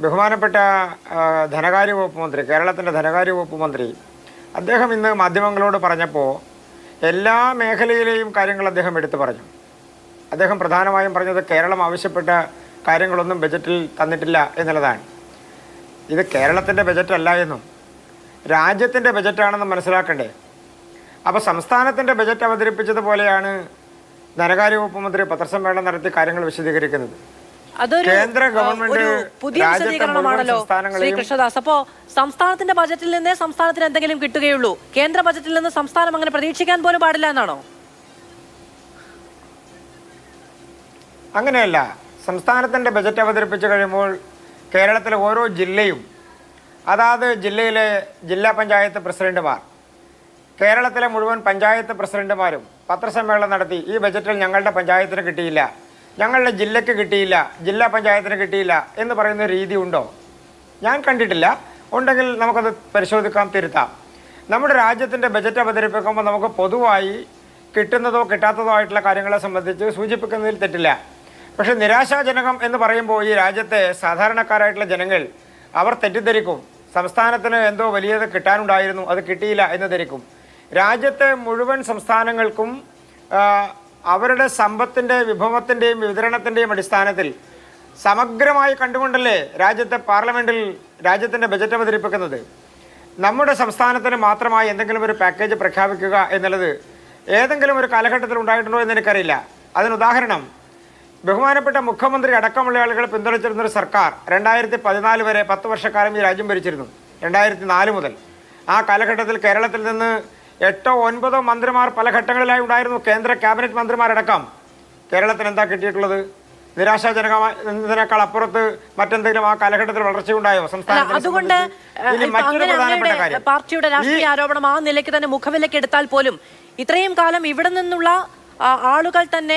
ബഹുമാനപ്പെട്ട ധനകാര്യ വകുപ്പ് മന്ത്രി, കേരളത്തിൻ്റെ ധനകാര്യ വകുപ്പ് മന്ത്രി, അദ്ദേഹം ഇന്ന് മാധ്യമങ്ങളോട് പറഞ്ഞപ്പോൾ എല്ലാ മേഖലയിലെയും കാര്യങ്ങൾ അദ്ദേഹം എടുത്തു പറഞ്ഞു. അദ്ദേഹം പ്രധാനമായും പറഞ്ഞത് കേരളം ആവശ്യപ്പെട്ട കാര്യങ്ങളൊന്നും ബജറ്റിൽ തന്നിട്ടില്ല എന്നുള്ളതാണ്. ഇത് കേരളത്തിൻ്റെ ബജറ്റല്ല എന്നും രാജ്യത്തിൻ്റെ ബജറ്റാണെന്ന് മനസ്സിലാക്കണ്ടേ? അപ്പോൾ സംസ്ഥാനത്തിൻ്റെ ബജറ്റ് അവതരിപ്പിച്ചതുപോലെയാണ് ധനകാര്യ വകുപ്പ് മന്ത്രി പത്രസമ്മേളനം നടത്തി കാര്യങ്ങൾ വിശദീകരിക്കുന്നത്. കേന്ദ്ര ഗവൺമെന്റ് പുതിയ വിശദീകരണമാണല്ലോ ശ്രീ കൃഷ്ണദാസ്. അപ്പോ സംസ്ഥാനത്തിന്റെ ബജറ്റിൽ നിന്നേ സംസ്ഥാനത്തിന് എന്തെങ്കിലും കിട്ടുകയുള്ളൂ, കേന്ദ്ര ബജറ്റിൽ നിന്ന് സംസ്ഥാനം അങ്ങനെ പ്രതീക്ഷിക്കാൻ പോലും പാടില്ല എന്നാണോ? അങ്ങനെയല്ല. സംസ്ഥാനത്തിന്റെ ബജറ്റ് അവതരിപ്പിച്ചു കഴിയുമ്പോൾ കേരളത്തിലെ ഓരോ ജില്ലയും അതാത് ജില്ലയിലെ ജില്ലാ പഞ്ചായത്ത് പ്രസിഡന്റുമാർ, കേരളത്തിലെ മുഴുവൻ പഞ്ചായത്ത് പ്രസിഡന്റുമാരും പത്രസമ്മേളനം നടത്തി ഈ ബജറ്റിൽ ഞങ്ങളുടെ പഞ്ചായത്തിന് കിട്ടിയില്ല, ഞങ്ങളുടെ ജില്ലയ്ക്ക് കിട്ടിയില്ല, ജില്ലാ പഞ്ചായത്തിന് കിട്ടിയില്ല എന്ന് പറയുന്ന രീതി ഉണ്ടോ? ഞാൻ കണ്ടിട്ടില്ല. ഉണ്ടെങ്കിൽ നമുക്കത് പരിശോധിക്കാം, തിരുത്താം. നമ്മുടെ രാജ്യത്തിൻ്റെ ബജറ്റ് അവതരിപ്പിക്കുമ്പോൾ നമുക്ക് പൊതുവായി കിട്ടുന്നതോ കിട്ടാത്തതോ ആയിട്ടുള്ള കാര്യങ്ങളെ സംബന്ധിച്ച് സൂചിപ്പിക്കുന്നതിൽ തെറ്റില്ല. പക്ഷേ നിരാശാജനകം എന്ന് പറയുമ്പോൾ ഈ രാജ്യത്തെ സാധാരണക്കാരായിട്ടുള്ള ജനങ്ങൾ അവർ തെറ്റിദ്ധരിക്കും. സംസ്ഥാനത്തിന് എന്തോ വലിയത് കിട്ടാനുണ്ടായിരുന്നു, അത് കിട്ടിയില്ല എന്ന് ധരിക്കും. രാജ്യത്തെ മുഴുവൻ സംസ്ഥാനങ്ങൾക്കും അവരുടെ സമ്പത്തിൻ്റെ വിഭവത്തിൻ്റെയും വിതരണത്തിൻ്റെയും അടിസ്ഥാനത്തിൽ സമഗ്രമായി കണ്ടുകൊണ്ടല്ലേ രാജ്യത്തെ പാർലമെൻറ്റിൽ രാജ്യത്തിൻ്റെ ബജറ്റ് അവതരിപ്പിക്കുന്നത്. നമ്മുടെ സംസ്ഥാനത്തിന് മാത്രമായി എന്തെങ്കിലും ഒരു പാക്കേജ് പ്രഖ്യാപിക്കുക എന്നുള്ളത് ഏതെങ്കിലും ഒരു കാലഘട്ടത്തിൽ ഉണ്ടായിട്ടുണ്ടോ എന്ന് എനിക്കറിയില്ല. അതിനുദാഹരണം ബഹുമാനപ്പെട്ട മുഖ്യമന്ത്രി അടക്കമുള്ള ആളുകൾ പിന്തുണച്ചിരുന്നൊരു സർക്കാർ 2014 വരെ 10 വർഷക്കാലം ഈ രാജ്യം ഭരിച്ചിരുന്നു. 2004 മുതൽ ആ കാലഘട്ടത്തിൽ കേരളത്തിൽ നിന്ന് 8 or 9 മന്ത്രിമാർ പല ഘട്ടങ്ങളിലായി ഉണ്ടായിരുന്നു, കേന്ദ്ര ക്യാബിനറ്റ് മന്ത്രിമാരടക്കം. കേരളത്തിന് എന്താ കിട്ടിയിട്ടുള്ളത്? നിരാശാജനകമായതിനേക്കാൾ അപ്പുറത്ത് മറ്റെന്തെങ്കിലും ആ കാലഘട്ടത്തിൽ വളർച്ചയുണ്ടായോ സംസ്ഥാനത്തിന്? അതുകൊണ്ട് പാർട്ടിയുടെ രാഷ്ട്രീയ ആരോപണം ആ നിലയ്ക്ക് തന്നെ മുഖവിലേക്ക് എടുത്താൽ പോലും ഇത്രയും കാലം ഇവിടെ നിന്നുള്ള ആളുകൾ തന്നെ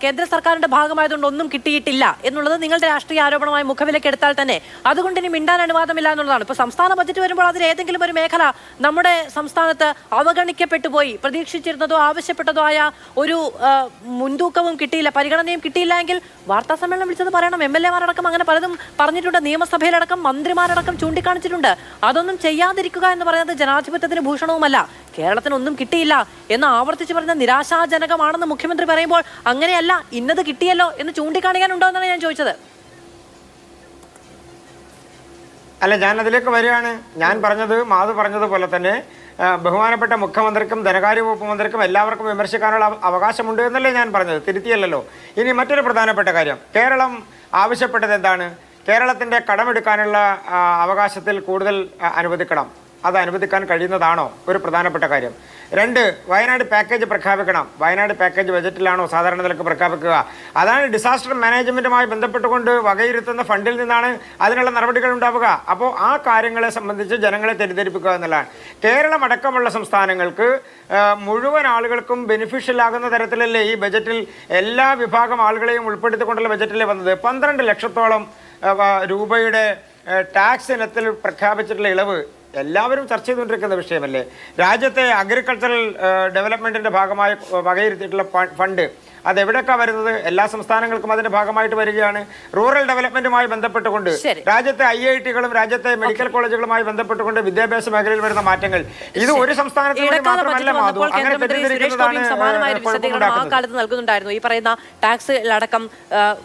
കേന്ദ്ര സർക്കാരിന്റെ ഭാഗമായതുകൊണ്ട് ഒന്നും കിട്ടിയിട്ടില്ല എന്നുള്ളത് നിങ്ങളുടെ രാഷ്ട്രീയ ആരോപണമായി മുഖവിലേക്ക് എടുത്താൽ തന്നെ അതുകൊണ്ട് ഇനി മിണ്ടാൻ അനുവാദമില്ല എന്നുള്ളതാണ്. ഇപ്പൊ സംസ്ഥാന ബജറ്റ് വരുമ്പോൾ അതിൽ ഏതെങ്കിലും ഒരു മേഖല നമ്മുടെ സംസ്ഥാനത്ത് അവഗണിക്കപ്പെട്ടു പോയി, പ്രതീക്ഷിച്ചിരുന്നതോ ആവശ്യപ്പെട്ടതോ ആയ ഒരു മുൻതൂക്കവും കിട്ടിയില്ല, പരിഗണനയും കിട്ടിയില്ല എങ്കിൽ വാർത്താ സമ്മേളനം വിളിച്ചത് പറയണം. MLA മാരടക്കം അങ്ങനെ പലതും പറഞ്ഞിട്ടുണ്ട്, നിയമസഭയിലടക്കം മന്ത്രിമാരടക്കം ചൂണ്ടിക്കാണിച്ചിട്ടുണ്ട്. അതൊന്നും ചെയ്യാതിരിക്കുക എന്ന് പറയുന്നത് ജനാധിപത്യത്തിന് ഭൂഷണവുമല്ല. കേരളത്തിനൊന്നും കിട്ടിയില്ല എന്ന് ആവർത്തിച്ച് പറയുന്ന നിരാശാജനകമാണെന്ന് മുഖ്യമന്ത്രി പറയുമ്പോൾ അങ്ങനെയല്ല, ഇന്നത് കിട്ടിയല്ലോ എന്ന് ചൂണ്ടിക്കാണിക്കാനുണ്ടോ എന്നാണ് ഞാൻ ചോദിച്ചത്. അല്ല, ഞാൻ അതിലേക്ക് വരികയാണ്. ഞാൻ പറഞ്ഞത് മാധു പറഞ്ഞതുപോലെ തന്നെ ബഹുമാനപ്പെട്ട മുഖ്യമന്ത്രിക്കും ധനകാര്യ വകുപ്പ് മന്ത്രിക്കും എല്ലാവർക്കും വിമർശിക്കാനുള്ള അവകാശമുണ്ട് എന്നല്ലേ ഞാൻ പറഞ്ഞത്, തിരുത്തിയല്ലോ. ഇനി മറ്റൊരു പ്രധാനപ്പെട്ട കാര്യം, കേരളം ആവശ്യപ്പെട്ടത് എന്താണ്? കേരളത്തിൻ്റെ കടമെടുക്കാനുള്ള അവകാശത്തിൽ കൂടുതൽ അനുവദിക്കണം. അത് അനുവദിക്കാൻ കഴിയുന്നതാണോ ഒരു പ്രധാനപ്പെട്ട കാര്യം? 2, വയനാട് പാക്കേജ് പ്രഖ്യാപിക്കണം. വയനാട് പാക്കേജ് ബജറ്റിലാണോ സാധാരണ നിലക്ക് പ്രഖ്യാപിക്കുക? അതാണ് ഡിസാസ്റ്റർ മാനേജ്മെൻറ്റുമായി ബന്ധപ്പെട്ടുകൊണ്ട് വകയിരുത്തുന്ന ഫണ്ടിൽ നിന്നാണ് അതിനുള്ള നടപടികൾ ഉണ്ടാവുക. അപ്പോൾ ആ കാര്യങ്ങളെ സംബന്ധിച്ച് ജനങ്ങളെ തെറ്റിദ്ധരിപ്പിക്കുക എന്നുള്ളതാണ്. കേരളം അടക്കമുള്ള സംസ്ഥാനങ്ങൾക്ക് മുഴുവൻ ആളുകൾക്കും ബെനിഫിഷ്യൽ ആകുന്ന തരത്തിലല്ലേ ഈ ബജറ്റിൽ എല്ലാ വിഭാഗം ആളുകളെയും ഉൾപ്പെടുത്തിക്കൊണ്ടുള്ള ബജറ്റിലേ വന്നത്. 12 ലക്ഷത്തോളം രൂപയുടെ ടാക്സ് ഇനത്തിൽ പ്രഖ്യാപിച്ചിട്ടുള്ള ഇളവ് എല്ലാവരും ചർച്ച ചെയ്തുകൊണ്ടിരിക്കുന്ന വിഷയമല്ലേ. രാജ്യത്തെ അഗ്രികൾച്ചറൽ ഡെവലപ്മെൻറ്റിൻ്റെ ഭാഗമായി വകയിരുത്തിയിട്ടുള്ള ഫണ്ട് അതെവിടെയൊക്കെയാണ് വരുന്നത്? എല്ലാ സംസ്ഥാനങ്ങൾക്കും അതിന്റെ ഭാഗമായിട്ട് വരികയാണ്. റൂറൽ ഡെവലപ്മെന്റുമായി ബന്ധപ്പെട്ടുകൊണ്ട് രാജ്യത്തെ IIT-കളും രാജ്യത്തെ മെഡിക്കൽ കോളേജുകളുമായി ബന്ധപ്പെട്ടുകൊണ്ട് വിദ്യാഭ്യാസ മേഖലയിൽ വരുന്ന മാറ്റങ്ങൾ ഇത് ഒരു സംസ്ഥാനത്തിന് മാത്രമല്ല മാധു, അങ്ങനെ നൽകുന്നുണ്ടായിരുന്നു. ഈ പറയുന്ന ടാക്സിലടക്കം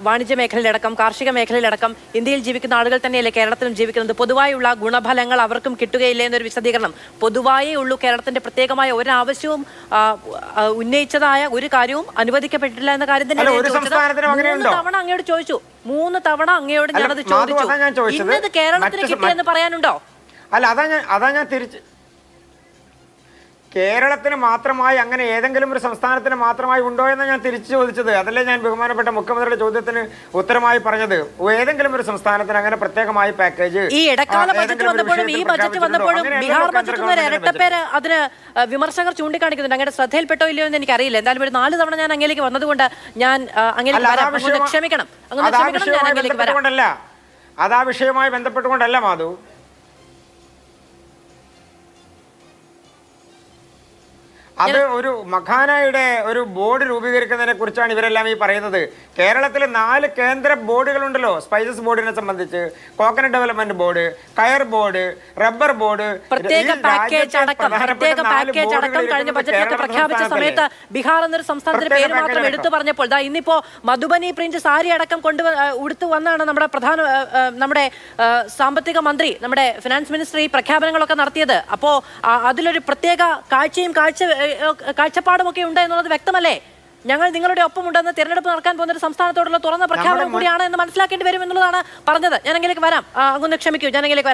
വാണിജ്യ മേഖലയിലടക്കം കാർഷിക മേഖലയിലടക്കം ഇന്ത്യയിൽ ജീവിക്കുന്ന ആളുകൾ തന്നെയല്ലേ കേരളത്തിലും ജീവിക്കുന്നത്. പൊതുവായുള്ള ഗുണഫലങ്ങൾ അവർക്കും കിട്ടുകയില്ലേ എന്നൊരു വിശദീകരണം. പൊതുവായേ ഉള്ളൂ, കേരളത്തിന്റെ പ്രത്യേകമായ ഒരാവശ്യവും ഉന്നയിച്ചതായ ഒരു കാര്യവും അനുവദിക്കപ്പെട്ടു എന്ന കാര്യം തന്നെ 3 തവണ അങ്ങയോട് ചോദിച്ചു. 3 തവണ അങ്ങയോട് ഞാനത് ചോദിച്ചു. ഇന്നത് കേരളത്തിന് കിട്ടിയെന്ന് പറയാനുണ്ടോ? അല്ല, അതാ ഞാൻ തിരിച്ച് കേരളത്തിന് മാത്രമായി അങ്ങനെ ഏതെങ്കിലും ഒരു സംസ്ഥാനത്തിന് മാത്രമായി ഉണ്ടോ എന്ന് ഞാൻ തിരിച്ചു ചോദിച്ചത്. അതല്ലേ ഞാൻ ബഹുമാനപ്പെട്ട മുഖ്യമന്ത്രിയുടെ ചോദ്യത്തിന് ഉത്തരമായി പറഞ്ഞത്. ഏതെങ്കിലും ഒരു സംസ്ഥാനത്തിന് അങ്ങനെ പ്രത്യേകമായി പാക്കേജ് ഈ ഇടക്കാല ബജറ്റ് വന്നപ്പോഴും ഈ ബജറ്റ് വന്നപ്പോഴും ബീഹാർ ബജറ്റ് ഇരട്ടപ്പേര് അതിന് വിമർശകർ ചൂണ്ടിക്കാണിക്കുന്നുണ്ട്. അങ്ങനെ ശ്രദ്ധയിൽപ്പെട്ടോ ഇല്ലയോ എന്ന് എനിക്കറിയില്ല. എന്തായാലും ഒരു 4 തവണ ഞാൻ അങ്ങേലേക്ക് വന്നതുകൊണ്ട് ഞാൻ അങ്ങേലേക്ക് ക്ഷമിക്കണം. അതാ വിഷയവുമായി ബന്ധപ്പെട്ടുകൊണ്ടല്ല മാധു. അത് ഒരു മഖാനയുടെ ഒരു ബോർഡ് രൂപീകരിക്കുന്നതിനെ കുറിച്ചാണ് ഇവരെല്ലാം ഈ പറയുന്നത്. കേരളത്തിൽ 4 കേന്ദ്ര ബോർഡുകളുണ്ടല്ലോ സ്പൈസസ് ബോർഡിനെ സംബന്ധിച്ച്. കോക്കനട്ട് ഡെവലപ്മെന്റ് ബോർഡ്, കയർ ബോർഡ്, റബ്ബർ ബോർഡ്, പ്രത്യേക പാക്കേജ് അടക്കം കഴിഞ്ഞ ബജറ്റിലൊക്കെ പ്രഖ്യാപിച്ച സമയത്ത് ബീഹാർ എന്നൊരു സംസ്ഥാനത്തിന്റെ പേര് മാത്രം എടുത്തു പറഞ്ഞപ്പോൾ ഇന്നിപ്പോ മധുബനി പ്രിന്റ് സാരി അടക്കം ഉടുത്തു വന്നാണ് നമ്മുടെ സാമ്പത്തിക മന്ത്രി, നമ്മുടെ ഫിനാൻസ് മിനിസ്റ്റർ ഈ പ്രഖ്യാപനങ്ങളൊക്കെ നടത്തിയത്. അപ്പോ അതിലൊരു പ്രത്യേക കാഴ്ചപ്പാടും ഒക്കെ ഉണ്ട് എന്നുള്ളത് വ്യക്തമല്ലേ? ഞങ്ങൾ നിങ്ങളുടെ ഒപ്പമുണ്ടെന്ന് തിരഞ്ഞെടുപ്പ് നടക്കാൻ പോകുന്ന ഒരു സംസ്ഥാനത്തോടുള്ള തുറന്ന പ്രഖ്യാപനം കൂടിയാണ് എന്ന് മനസ്സിലാക്കേണ്ടി വരും എന്നുള്ളതാണ് പറഞ്ഞത്. ഞാനെങ്കിലേക്ക് വരാം, അങ്ങൊന്ന് ക്ഷമിക്കൂ, ഞാനെങ്കിലേക്ക് വരാം.